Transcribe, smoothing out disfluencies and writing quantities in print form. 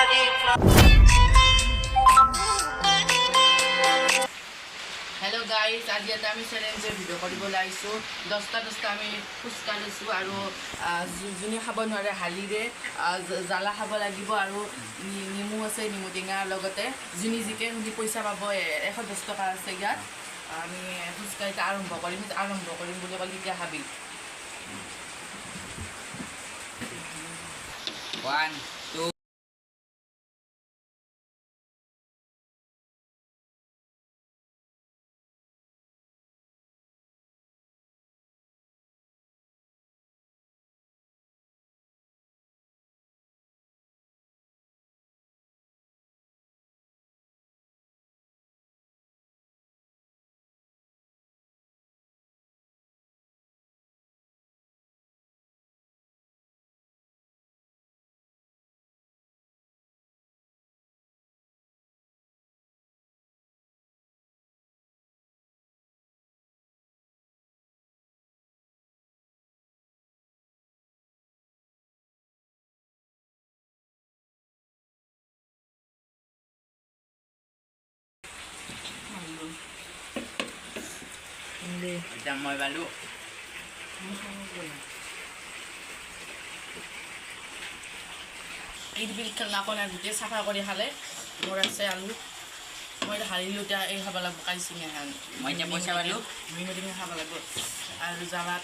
Hello guys, আজি এটা আমি চ্যালেঞ্জৰ ভিডিও কৰিবলৈ আইছো 10টা আমি ফুচকা লৈছো আৰু জুনি খাব নোৱাৰে হালিৰে জালা খাব লাগিব আৰু নিমু আছে নিমু টেঙাৰ লগতে জুনি জিকে হুদি পইচা পাব 110 টকা আছে ইয়াত আমি ফুচকা এটা আৰম্ভ কৰিম বুলি ক'লে কি খাবি 1 2 Kita mau balu. ঈদ বিল নাকনা গোটেই চাফা কৰি খালে মোৰ আছে আলু মই হাৰিলো এতিয়া এই খাব লাগিব কাই চিঙে মই এতিয়া পইচা পালো মিমি খাব লাগিব আৰু জালা